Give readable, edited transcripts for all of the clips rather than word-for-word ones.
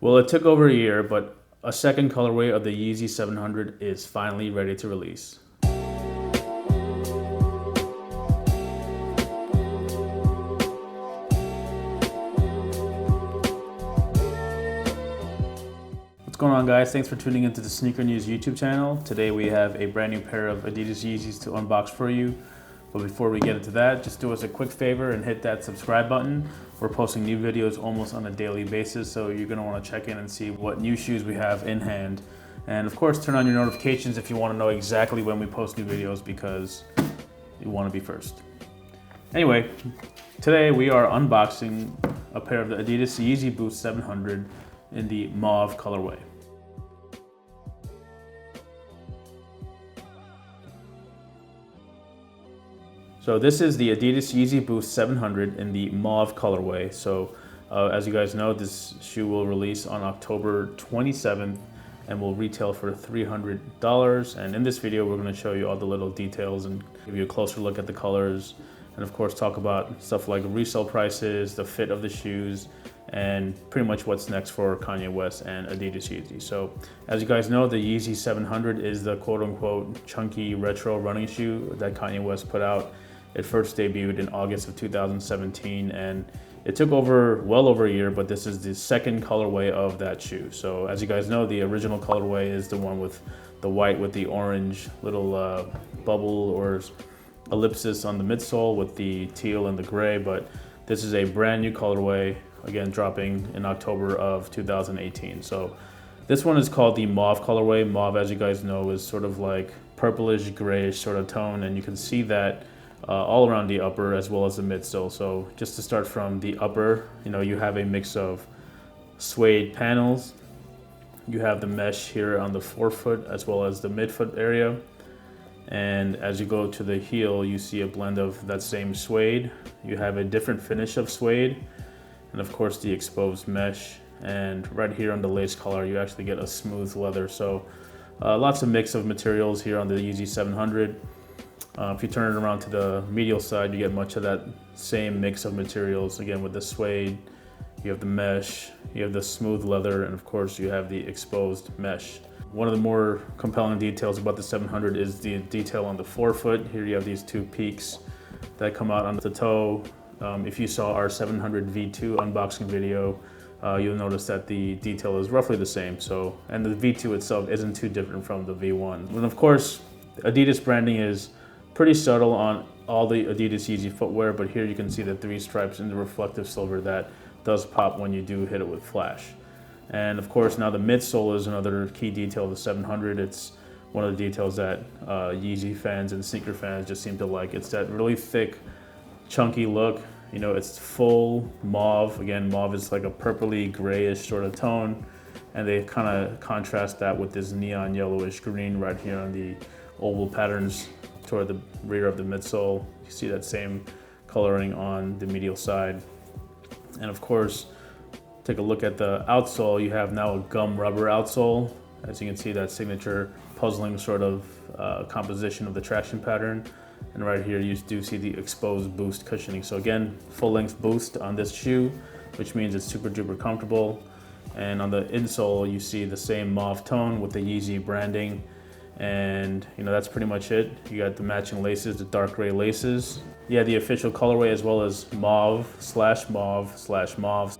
Well, it took over a year, but a second colorway of the Yeezy 700 is finally ready to release. What's going on, guys? Thanks for tuning into the Sneaker News YouTube channel. Today we have a brand new pair of Adidas Yeezys to unbox for you. But before we get into that, just do us a quick favor and hit that subscribe button. We're posting new videos almost on a daily basis, so you're gonna wanna check in and see what new shoes we have in hand. And of course, turn on your notifications if you wanna know exactly when we post new videos, because you wanna be first. Anyway, today we are unboxing a pair of the Adidas Yeezy Boost 700 in the Mauve colorway. So this is the Adidas Yeezy Boost 700 in the Mauve colorway. So as you guys know, this shoe will release on October 27th and will retail for $300. And in this video, we're going to show you all the little details and give you a closer look at the colors. And of course, talk about stuff like resale prices, the fit of the shoes, and pretty much what's next for Kanye West and Adidas Yeezy. So as you guys know, the Yeezy 700 is the quote unquote chunky retro running shoe that Kanye West put out. It first debuted in August of 2017, and it took well over a year, but this is the second colorway of that shoe. So as you guys know, the original colorway is the one with the white with the orange little bubble or ellipsis on the midsole with the teal and the gray, but this is a brand new colorway, again dropping in October of 2018. So this one is called the Mauve colorway. Mauve, as you guys know, is sort of like purplish grayish sort of tone, and you can see that all around the upper as well as the midsole. So just to start from the upper, you have a mix of suede panels. You have the mesh here on the forefoot as well as the midfoot area. And as you go to the heel, you see a blend of that same suede. You have a different finish of suede, and of course the exposed mesh. And right here on the lace collar, you actually get a smooth leather. So lots of mix of materials here on the Yeezy 700. If you turn it around to the medial side, you get much of that same mix of materials. Again, with the suede, you have the mesh, you have the smooth leather, and of course you have the exposed mesh. One of the more compelling details about the 700 is the detail on the forefoot. Here you have these two peaks that come out on the toe. If you saw our 700 V2 unboxing video, you'll notice that the detail is roughly the same. And the V2 itself isn't too different from the V1. And of course, Adidas branding is pretty subtle on all the Adidas Yeezy footwear, but here you can see the three stripes in the reflective silver that does pop when you do hit it with flash. And of course, now the midsole is another key detail of the 700. It's one of the details that Yeezy fans and sneaker fans just seem to like. It's that really thick, chunky look. It's full mauve. Again, mauve is like a purpley grayish sort of tone, and they kind of contrast that with this neon yellowish green right here on the oval patterns toward the rear of the midsole. You see that same coloring on the medial side. And of course, take a look at the outsole. You have now a gum rubber outsole. As you can see, that signature puzzling sort of composition of the traction pattern. And right here, you do see the exposed boost cushioning. So again, full length boost on this shoe, which means it's super duper comfortable. And on the insole, you see the same mauve tone with the Yeezy branding. And that's pretty much it. You got the matching laces, the dark gray laces. Yeah, the official colorway as well as mauve/mauve/mauve.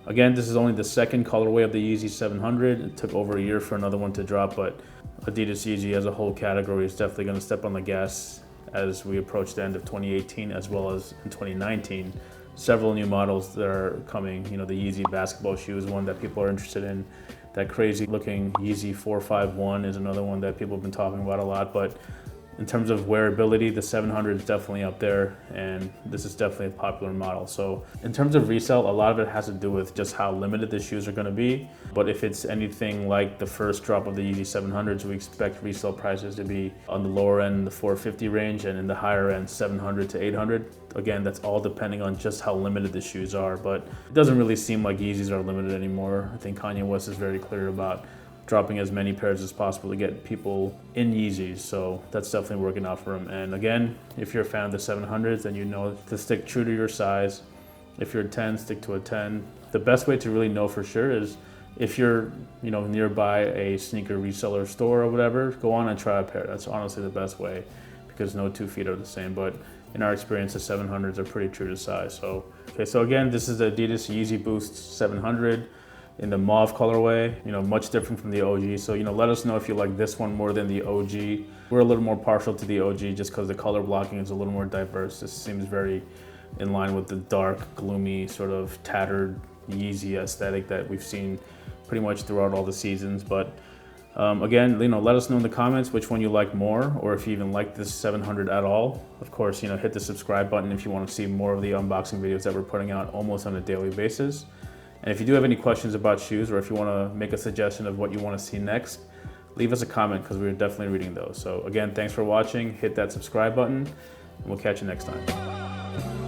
Again, this is only the second colorway of the Yeezy 700. It took over a year for another one to drop, but Adidas Yeezy as a whole category is definitely going to step on the gas as we approach the end of 2018 as well as in 2019. Several new models that are coming. The Yeezy basketball shoe is one that people are interested in. That crazy looking Yeezy 451 is another one that people have been talking about a lot. But in terms of wearability, the 700 is definitely up there, and this is definitely a popular model. So in terms of resale, a lot of it has to do with just how limited the shoes are going to be. But if it's anything like the first drop of the Yeezy 700s, we expect resale prices to be on the lower end, the 450 range, and in the higher end, 700 to 800. Again, that's all depending on just how limited the shoes are, but it doesn't really seem like Yeezys are limited anymore. I think Kanye West is very clear about dropping as many pairs as possible to get people in Yeezys, so that's definitely working out for him. And again, if you're a fan of the 700s, then you know to stick true to your size. If you're a 10, stick to a 10. The best way to really know for sure is if you're, you know, nearby a sneaker reseller store or whatever, go on and try a pair. That's honestly the best way, because no 2 feet are the same. But in our experience, the 700s are pretty true to size. So, okay, so again, this is the Adidas Yeezy Boost 700 in the mauve colorway, you know, much different from the OG. So, you know, let us know if you like this one more than the OG. We're a little more partial to the OG just because the color blocking is a little more diverse. This seems very in line with the dark, gloomy, sort of tattered Yeezy aesthetic that we've seen pretty much throughout all the seasons. But again, you know, let us know in the comments which one you like more, or if you even like this 700 at all. Of course, you know, hit the subscribe button if you want to see more of the unboxing videos that we're putting out almost on a daily basis. And if you do have any questions about shoes, or if you want to make a suggestion of what you want to see next, leave us a comment, because we're definitely reading those. So again, thanks for watching. Hit that subscribe button, and we'll catch you next time.